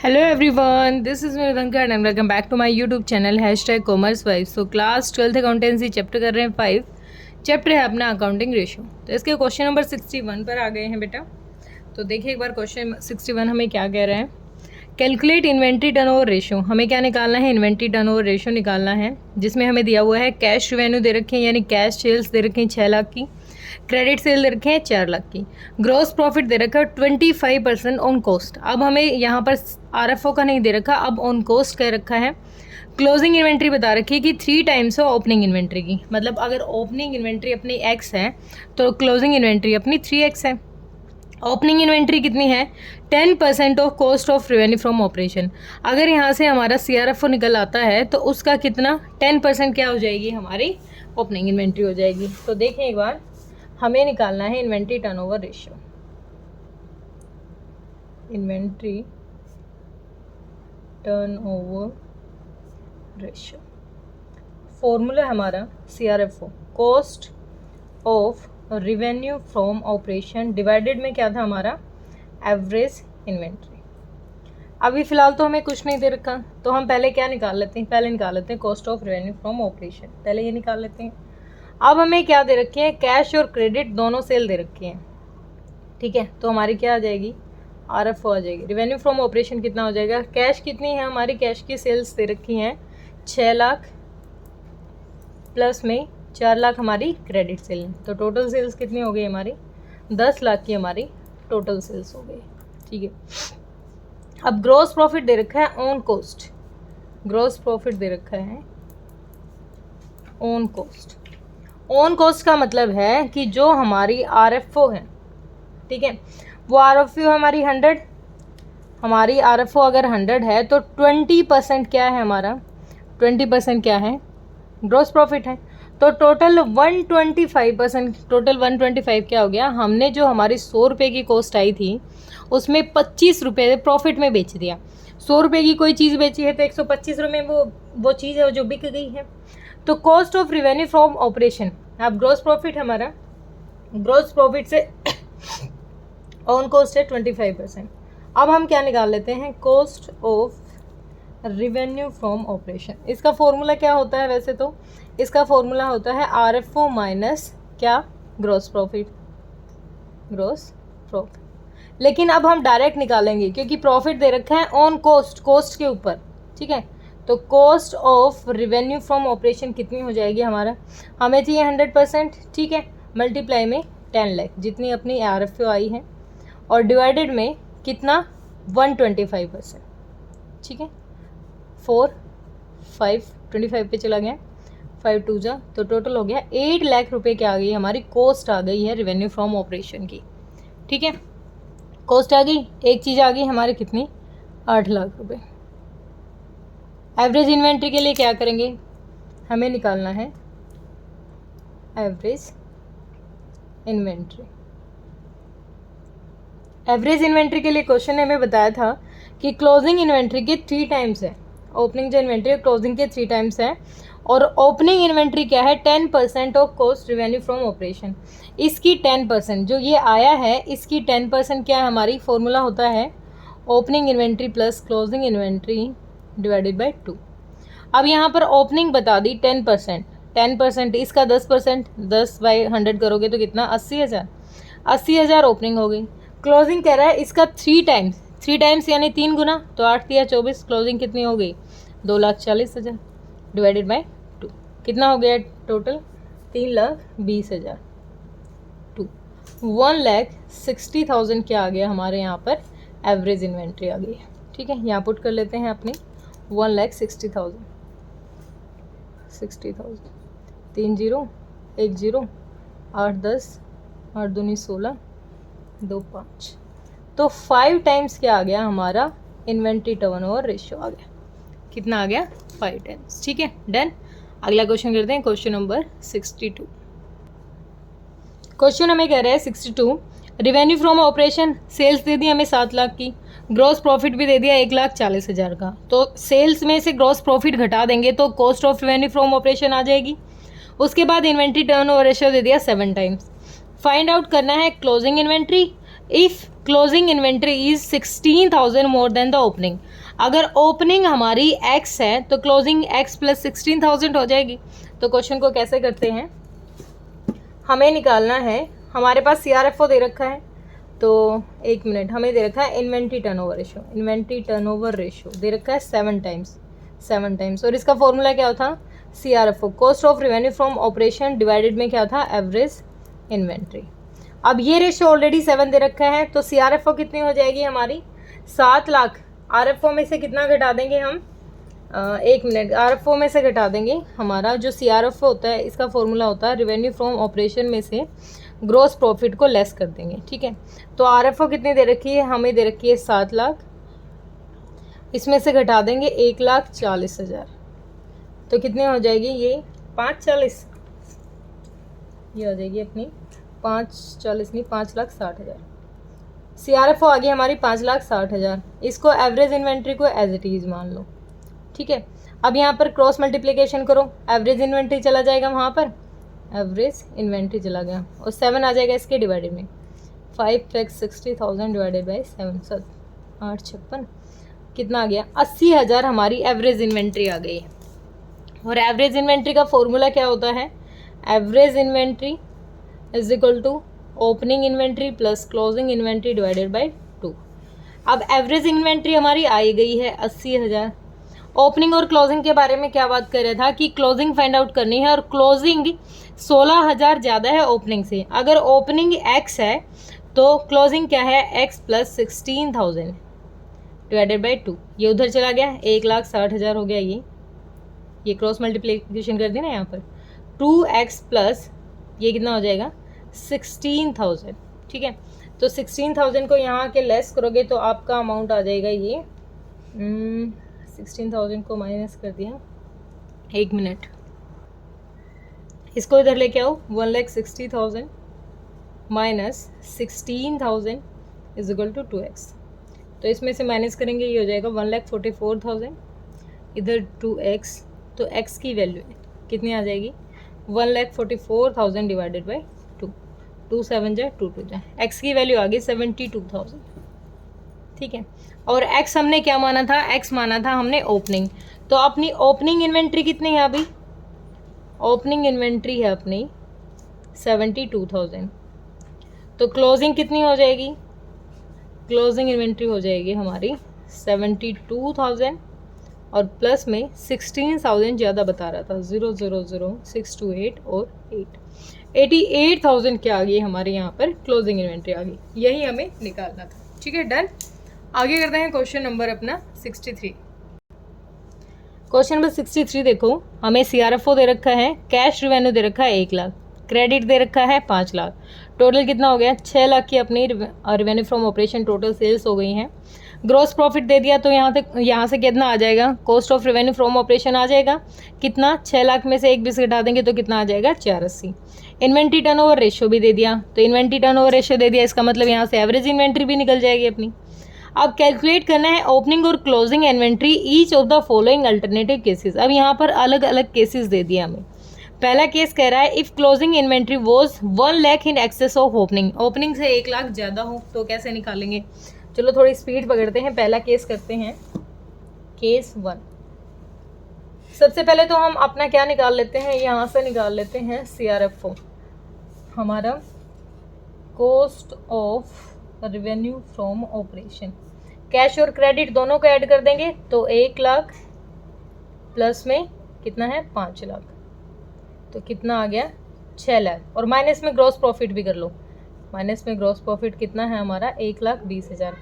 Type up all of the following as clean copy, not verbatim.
Hello everyone, this is Mridanga and welcome back to my YouTube channel #commerce5। So class 12th accountancy chapter कर रहे हैं 5। Chapter है अपना accounting ratio. तो इसके क्वेश्चन नंबर 61 पर आ गए हैं बेटा। तो देखिए एक बार क्वेश्चन 61 हमें क्या कह रहे हैं। Calculate inventory turnover ratio. हमें क्या निकालना है, इन्वेंट्री टर्नओवर रेशियो निकालना है, जिसमें हमें दिया हुआ है कैश रेवेन्यू दे रखे हैं, यानी कैश सेल्स दे रखे हैं 6 लाख की, क्रेडिट सेल दे रखे हैं 4 लाख की, ग्रॉस प्रॉफिट दे रखा है 25% ऑन कॉस्ट। अब हमें यहाँ पर आरएफओ का नहीं दे रखा, अब ऑन कॉस्ट कह रखा है। क्लोजिंग इन्वेंट्री बता रखी है कि 3 टाइम्स है ओपनिंग इन्वेंट्री की, मतलब अगर ओपनिंग इन्वेंट्री अपनी x है तो क्लोजिंग इन्वेंट्री अपनी 3x है। ओपनिंग इन्वेंट्री कितनी है, 10% of cost of revenue from operation. अगर यहाँ से हमारा CRFO निकल आता है तो उसका कितना 10% क्या हो जाएगी, हमारी ओपनिंग इन्वेंट्री हो जाएगी। तो देखें एक बार, हमें निकालना है inventory turnover ratio. Inventory turnover ratio formula हमारा CRFO, cost of revenue from operation divided में क्या था हमारा, एवरेज इन्वेंट्री। अभी फ़िलहाल तो हमें कुछ नहीं दे रखा, तो हम पहले क्या निकाल लेते हैं, पहले निकाल लेते हैं cost of revenue from operation, पहले ये निकाल लेते हैं। अब हमें क्या दे रखे हैं, कैश और क्रेडिट दोनों सेल दे रखे हैं, ठीक है। तो हमारी क्या आ जाएगी, RFO आ जाएगी। रेवेन्यू फ्रॉम ऑपरेशन कितना हो जाएगा, कैश कितनी है हमारी, कैश की सेल्स दे रखी हैं 6 लाख प्लस में 4 लाख हमारी क्रेडिट सेल, तो टोटल सेल्स कितनी हो गई हमारी, 10 लाख की हमारी टोटल सेल्स हो गई, ठीक है। अब ग्रॉस प्रॉफिट दे रखा है ऑन कॉस्ट, ग्रॉस प्रॉफिट दे रखा है ऑन कॉस्ट। ऑन कॉस्ट का मतलब है कि जो हमारी RFO है, ठीक है, वो RFO हमारी 100, हमारी RFO अगर 100 है तो 20% क्या है हमारा, 20% क्या है, ग्रॉस प्रॉफिट है। तो टोटल 125%, टोटल 125 क्या हो गया, हमने जो हमारी 100 रुपये की कॉस्ट आई थी उसमें 25 रुपये प्रॉफिट में बेच दिया। 100 रुपये की कोई चीज़ बेची है तो 125 रुपये में वो चीज़ है जो बिक गई है। तो cost of revenue from operation, अब ग्रॉस प्रॉफिट हमारा, ग्रॉस प्रॉफिट से ऑन कॉस्ट है 25%। अब हम क्या निकाल लेते हैं, cost of revenue from operation. इसका फॉर्मूला क्या होता है, वैसे तो इसका फॉर्मूला होता है RFO माइनस क्या, ग्रॉस प्रॉफिट, ग्रॉस प्रॉफिट। लेकिन अब हम डायरेक्ट निकालेंगे क्योंकि प्रॉफिट दे रखा है ऑन कॉस्ट, कॉस्ट के ऊपर, ठीक है। तो cost of revenue from operation कितनी हो जाएगी हमारा, हमें चाहिए 100%, ठीक है, मल्टीप्लाई में 10 लाख जितनी अपनी RFO आई है, और डिवाइडेड में कितना 125%, ठीक है। 4 5 25 पे चला गया, 5 2 जा, तो टोटल हो गया 8 लाख रुपए की आ गई हमारी कॉस्ट आ गई है रेवेन्यू फ्रॉम ऑपरेशन की, ठीक है। कॉस्ट आ गई, एक चीज़ आ गई हमारे कितनी, 8 लाख रुपए। एवरेज इन्वेंट्री के लिए क्या करेंगे, हमें निकालना है एवरेज इन्वेंट्री। एवरेज इन्वेंट्री के लिए क्वेश्चन ने हमें बताया था कि क्लोजिंग इन्वेंट्री के 3 टाइम्स है, ओपनिंग जो इन्वेंट्री है क्लोजिंग के 3 टाइम्स है, और ओपनिंग इन्वेंट्री क्या है, 10% of cost revenue from operation. इसकी 10% जो ये आया है, इसकी 10% क्या है हमारी, फॉर्मूला होता है opening inventory plus closing inventory divided by 2। अब यहाँ पर ओपनिंग बता दी 10%, 10% इसका 10%, 10/100 करोगे तो कितना, 80,000, 80,000 ओपनिंग हो गई। क्लोजिंग कह रहा है इसका 3 टाइम्स, 3 टाइम्स यानी 3 गुना, तो 8 या 24, क्लोजिंग कितनी हो गई, 2,40,000 डिवाइडेड बाई 2, कितना हो गया टोटल, 3,20,000, 1,60,000 क्या आ गया हमारे यहाँ पर, एवरेज इन्वेंट्री आ गई है, ठीक है। यहाँ पुट कर लेते हैं अपनी 1,60,000, 60,000, 3 0 1 0, 8 10, 8 दूनी 16, 2 5, तो 5 टाइम्स क्या आ गया हमारा, इन्वेंट्री टर्नओवर रेशियो आ गया, कितना आ गया, 5 टाइम्स, ठीक है, डन। अगला क्वेश्चन करते हैं, क्वेश्चन नंबर 62। क्वेश्चन हमें कह रहा है 62, रेवेन्यू फ्रॉम ऑपरेशन, सेल्स दे दी हमें 7 लाख की, ग्रॉस प्रॉफिट भी दे दिया 1,40,000 का, तो सेल्स में से ग्रॉस प्रॉफिट घटा देंगे तो cost of revenue from operation आ जाएगी। उसके बाद इन्वेंट्री टर्नओवर रेशियो दे दिया 7 टाइम्स। फाइंड आउट करना है closing inventory if closing inventory is 16,000 more than the opening. अगर ओपनिंग हमारी x है तो क्लोजिंग x प्लस 16,000 हो जाएगी। तो क्वेश्चन को कैसे करते हैं, हमें निकालना है, हमारे पास CRFO दे रखा है, तो एक मिनट, हमें दे रखा है inventory turnover ratio, inventory turnover ratio दे रखा है 7 टाइम्स, और इसका फॉर्मूला क्या था, CRFO cost of revenue from operation divided में क्या था, एवरेज इन्वेंट्री। अब ये रेशियो ऑलरेडी 7 दे रखा है, तो CRFO कितनी हो जाएगी हमारी 7 लाख। RFO में से कितना घटा देंगे हम, एक मिनट, RFO में से घटा देंगे, हमारा जो CRFO होता है इसका फॉर्मूला होता है रेवेन्यू फ्रॉम ऑपरेशन में से ग्रॉस प्रॉफिट को लेस कर देंगे, ठीक है। तो RFO कितनी दे रखी है, हमें दे रखी है 7 लाख, इसमें से घटा देंगे 1,40,000, तो कितनी हो जाएगी ये 5,40, ये हो जाएगी अपनी 5,40 नहीं 5,60,000। CRFO आ गई हमारी 5,60,000, इसको एवरेज इन्वेंट्री को एज इट इज़ मान लो, ठीक है। अब यहाँ पर क्रॉस मल्टीप्लिकेशन करो, एवरेज इन्वेंट्री चला जाएगा वहाँ पर, एवरेज इन्वेंट्री चला गया, और 7 आ जाएगा इसके डिवाइडेड में, 5,60,000 डिवाइडेड बाई 7, 856, कितना आ गया 80,000 हमारी एवरेज इन्वेंट्री आ गई है। और एवरेज इन्वेंट्री का फॉर्मूला क्या होता है, average inventory is equal to opening inventory plus closing inventory divided by 2। अब एवरेज इन्वेंट्री हमारी आई गई है 80,000। ओपनिंग और क्लोजिंग के बारे में क्या बात कर रहा था कि क्लोजिंग फाइंड आउट करनी है, और क्लोजिंग 16,000 ज़्यादा है ओपनिंग से। अगर ओपनिंग x है तो क्लोजिंग क्या है, x प्लस 16,000 डिवाइडेड बाई 2, ये उधर चला गया, 1,60,000 हो गया, ये क्रॉस मल्टीप्लिकेशन कर दी ना यहाँ पर, 2x प्लस ये कितना हो जाएगा 16,000, ठीक है। तो 16,000 को यहाँ के लेस करोगे तो आपका अमाउंट आ जाएगा ये 16,000 को माइनस कर दिया, एक मिनट, इसको इधर लेके आओ, 1,60,000 minus 16,000 is equal to 2x, तो इसमें से माइनस करेंगे ये हो जाएगा 1,44,000, इधर 2x, तो x की वैल्यू कितनी आ जाएगी 1,44,000 डिवाइडेड बाई 2, 2 7 जा 2 2 जा, x की वैल्यू आ गई 72,000, ठीक है। और x हमने क्या माना था, x माना था हमने ओपनिंग, तो अपनी ओपनिंग इन्वेंट्री कितनी है अभी, ओपनिंग इन्वेंट्री है अपनी 72,000, तो क्लोजिंग कितनी हो जाएगी, क्लोजिंग इन्वेंट्री हो जाएगी हमारी 72,000, और प्लस में 16,000 ज़्यादा बता रहा था, 0,00628 और 88,000 क्या आ गई हमारे यहाँ पर क्लोजिंग इन्वेंट्री आ गई, यही हमें निकालना था, ठीक है। डन। आगे करते हैं क्वेश्चन नंबर अपना 63। क्वेश्चन नंबर 63 देखो, हमें CRFO दे रखा है, कैश रिवेन्यू दे रखा है 1 लाख, क्रेडिट दे रखा है 5 लाख, टोटल कितना हो गया 6 लाख की अपनी revenue from operation total sales हो गई हैं। ग्रॉस प्रॉफिट दे दिया तो यहाँ से कितना आ जाएगा, cost of revenue from operation आ जाएगा कितना, 6 लाख में से 1 घटा देंगे तो कितना आ जाएगा 480। इन्वेंट्री टर्नओवर रेशियो भी दे दिया, तो इन्वेंट्री टर्नओवर रेशियो दे दिया, इसका मतलब यहाँ से एवरेज इन्वेंट्री भी निकल जाएगी अपनी। अब कैलकुलेट करना है ओपनिंग और closing inventory each of the following alternative cases. अब यहाँ पर अलग अलग केसेस दे दिया हमें। पहला केस कह रहा है if closing inventory was 1 lakh in excess of opening, opening से 1 लाख ज़्यादा हो तो कैसे निकालेंगे। चलो थोड़ी स्पीड पकड़ते हैं, पहला केस करते हैं, केस 1। सबसे पहले तो हम अपना क्या निकाल लेते हैं, यहाँ से निकाल लेते हैं CRFO, हमारा cost of revenue from operation. Cash और क्रेडिट दोनों को ऐड कर देंगे तो 1 लाख प्लस में कितना है 5 लाख, तो कितना आ गया 6 लाख, और माइनस में ग्रॉस प्रॉफिट भी कर लो, माइनस में ग्रॉस प्रॉफिट कितना है हमारा 1,20,000,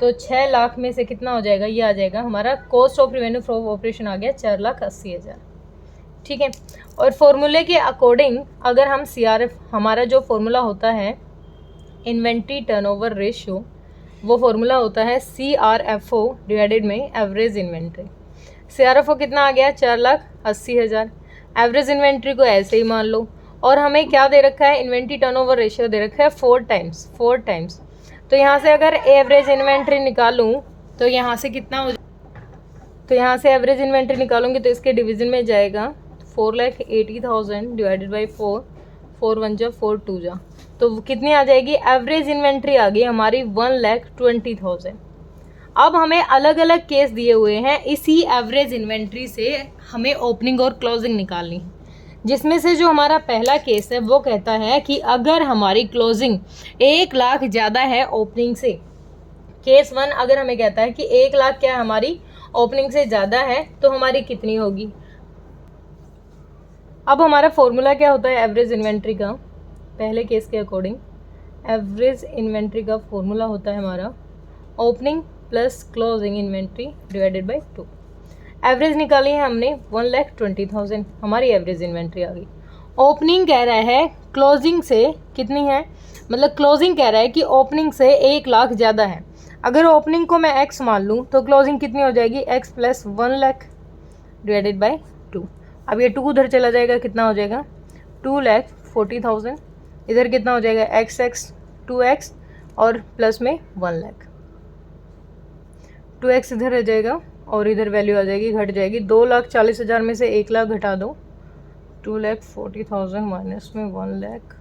तो 6 लाख में से कितना हो जाएगा, ये आ जाएगा हमारा cost of revenue from operation आ गया 4,80,000, ठीक है। और फॉर्मूले के अकॉर्डिंग अगर हम हमारा जो फॉर्मूला होता है इन्वेंट्री टर्नओवर रेशियो, वो फॉर्मूला होता है CRFO डिवाइडेड में एवरेज इन्वेंट्री। CRFO कितना आ गया 4,80,000, एवरेज इन्वेंट्री को ऐसे ही मान लो, और हमें क्या दे रखा है इन्वेंट्री टर्नओवर रेशियो दे रखा है 4 टाइम्स। तो यहाँ से अगर एवरेज इन्वेंट्री निकालूँ तो यहाँ से कितना हो, तो यहाँ से एवरेज इन्वेंट्री निकालूंगी तो इसके डिवीजन में जाएगा 4,80,000 डिवाइडेड बाई 4, 4 1 जा 4 2 जा, तो कितनी आ जाएगी, एवरेज इन्वेंट्री आ गई हमारी 1,20,000। अब हमें अलग अलग केस दिए हुए हैं, इसी एवरेज इन्वेंट्री से हमें ओपनिंग और क्लोजिंग निकालनी है, जिसमें से जो हमारा पहला केस है वो कहता है कि अगर हमारी क्लोजिंग 1 लाख ज़्यादा है ओपनिंग से, केस 1 अगर हमें कहता है कि 1 लाख क्या हमारी ओपनिंग से ज़्यादा है तो हमारी कितनी होगी। अब हमारा फॉर्मूला क्या होता है एवरेज इन्वेंट्री का, पहले केस के अकॉर्डिंग एवरेज इन्वेंट्री का फॉर्मूला होता है हमारा opening plus closing inventory divided by 2। Average निकाली है हमने 1,20,000, हमारी एवरेज इन्वेंट्री आ गई। ओपनिंग कह रहा है क्लोजिंग से कितनी है, मतलब क्लोजिंग कह रहा है कि ओपनिंग से 1 लाख ज़्यादा है। अगर ओपनिंग को मैं x मान लूँ तो क्लोजिंग कितनी हो जाएगी, x plus 1 lakh divided by 2। अब ये 2 उधर चला जाएगा, कितना हो जाएगा 2,40,000। इधर कितना हो जाएगा x 2x और प्लस में 1 लाख, 2x इधर रह जाएगा और इधर वैल्यू आ जाएगी, घट जाएगी। 2,40,000 में से 1 लाख घटा दो, 2,40,000 माइनस में 1 लाख,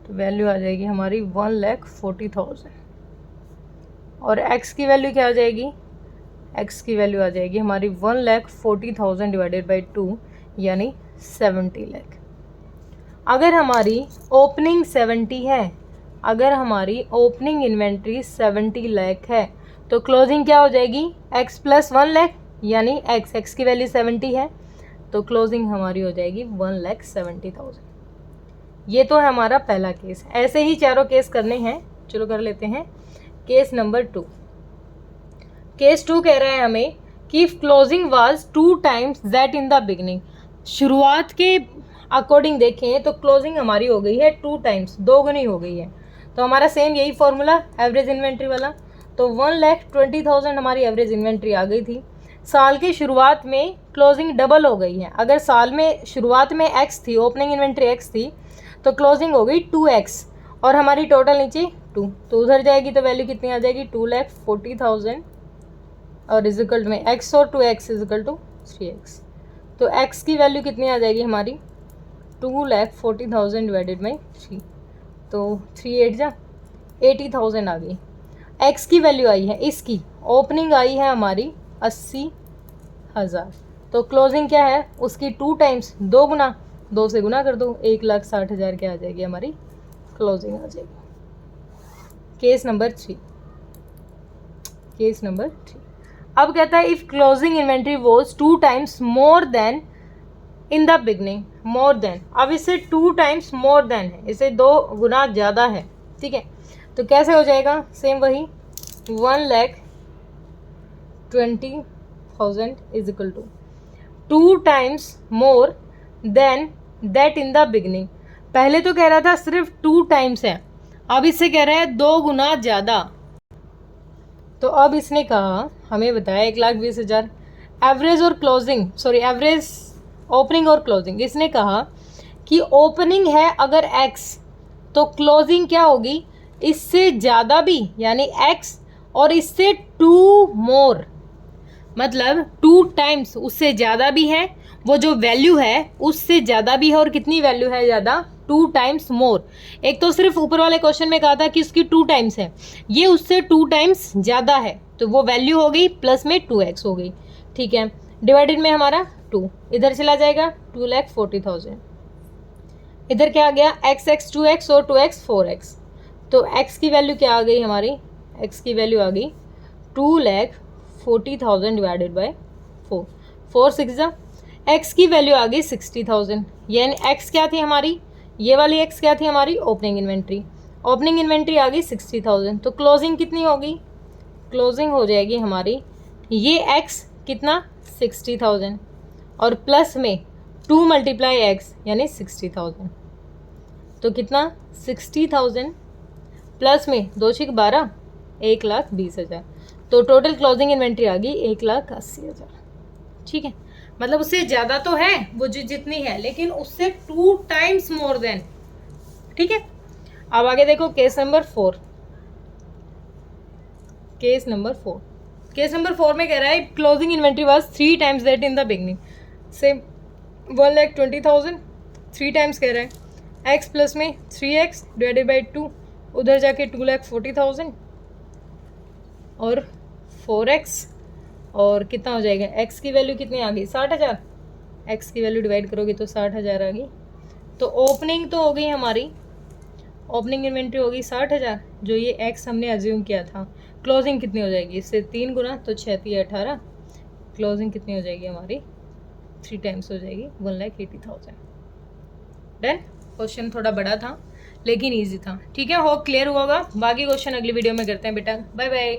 तो वैल्यू आ जाएगी हमारी 1,40,000। और x की वैल्यू क्या आ जाएगी, x की वैल्यू आ जाएगी हमारी 1,40,000 डिवाइडेड बाई 2 यानी 70 लाख। अगर हमारी ओपनिंग 70 है, अगर हमारी ओपनिंग इन्वेंट्री 70 लाख है तो क्लोजिंग क्या हो जाएगी, x प्लस 1 लाख यानी x की वैल्यू 70 है तो क्लोजिंग हमारी हो जाएगी 1,70,000। ये तो है हमारा पहला केस। ऐसे ही चारों केस करने हैं, चलो कर लेते हैं। केस नंबर 2, केस 2 कह रहा है हमें कि closing was 2 times that in the beginning. शुरुआत के अकॉर्डिंग देखें तो क्लोजिंग हमारी हो गई है 2 टाइम्स, 2 गुनी हो गई है। तो हमारा सेम यही फॉर्मूला एवरेज इन्वेंट्री वाला, तो 1,20,000 हमारी एवरेज इन्वेंट्री आ गई थी। साल की शुरुआत में क्लोजिंग डबल हो गई है। अगर साल में शुरुआत में x थी, ओपनिंग इन्वेंट्री x थी, तो क्लोजिंग हो गई 2x और हमारी टोटल नीचे 2, तो उधर जाएगी तो वैल्यू कितनी आ जाएगी 2,40,000 और इजिकल में x और 2x इजिकल टू 3x। तो x की वैल्यू कितनी आ जाएगी हमारी 2,40,000 डिवाइडेड बाई 3, तो 3 8 जा 80,000 आ गई। x की वैल्यू आई है, इसकी ओपनिंग आई है हमारी 80,000, तो क्लोजिंग क्या है उसकी 2 टाइम्स, 2 गुना, 2 से गुना कर दो, 1,60,000 क्या आ जाएगी हमारी क्लोजिंग आ जाएगी। केस नंबर 3, केस नंबर 3 अब कहता है if closing inventory was 2 times more then in the beginning, more than, अब इससे 2 टाइम्स मोर देन है, इसे 2 गुना ज़्यादा है, ठीक है। तो कैसे हो जाएगा, सेम वही 1,20,000 is equal to 2 times more than that in the beginning. पहले तो कह रहा था सिर्फ 2 टाइम्स है, अब इससे कह रहा है 2 गुना ज़्यादा। तो अब इसने कहा, हमें बताया 1,20,000 एवरेज और क्लोजिंग, सॉरी एवरेज ओपनिंग और क्लोजिंग। इसने कहा कि ओपनिंग है अगर x तो क्लोजिंग क्या होगी इससे ज़्यादा भी, यानी x और इससे 2 मोर, मतलब 2 टाइम्स उससे ज़्यादा भी है, वो जो वैल्यू है उससे ज़्यादा भी है, और कितनी वैल्यू है ज़्यादा 2 टाइम्स मोर। एक तो सिर्फ ऊपर वाले क्वेश्चन में कहा था कि उसकी 2 टाइम्स है, ये उससे 2 टाइम्स ज़्यादा है, तो वो वैल्यू हो गई प्लस में 2x हो गई, ठीक है। डिवाइडेड में हमारा 2 इधर चला जाएगा 2,40,000, इधर क्या आ गया x 2x और 2x 4x, तो x की वैल्यू क्या आ गई हमारी, x की वैल्यू आ गई 2,40,000 डिवाइडेड बाय 4, 4 6 जा, x की वैल्यू आ गई 60,000, यानी x क्या थी हमारी, ये वाली x क्या थी हमारी ओपनिंग इन्वेंट्री, ओपनिंग इन्वेंट्री आ गई 60,000, तो क्लोजिंग कितनी होगी, क्लोजिंग हो जाएगी हमारी ये x कितना 60,000 और प्लस में 2 मल्टीप्लाई x यानी 60,000, तो कितना 60,000 प्लस में 2 6 12 1,20,000, तो टोटल क्लोजिंग इन्वेंट्री आ गई 1,80,000, ठीक है। मतलब उससे ज़्यादा तो है वो जो जितनी है, लेकिन उससे 2 टाइम्स मोर देन, ठीक है। अब आगे देखो case number 4, case number 4, case number 4 में कह रहा है closing inventory was 3 times that in the beginning, से 1,20,000 3 टाइम्स कह रहा है, x प्लस में 3x डिवाइडेड बाई 2, उधर जाके 2,40,000 और 4x, और कितना हो जाएगा, x की वैल्यू कितनी आ गई 60,000, x की वैल्यू डिवाइड करोगे तो 60,000 आ गई। तो ओपनिंग तो हो गई हमारी, ओपनिंग इन्वेंट्री होगी 60,000 जो ये x हमने अज्यूम किया था। क्लोजिंग कितनी हो जाएगी, इससे 3 गुना तो 6×3 = 18, क्लोजिंग कितनी हो जाएगी हमारी 3 टाइम्स हो जाएगी 1,80,000। डन। क्वेश्चन थोड़ा बड़ा था लेकिन ईजी था। ठीक है, होप क्लियर हुआ होगा। बाकी क्वेश्चन अगली वीडियो में करते हैं बेटा। Bye bye.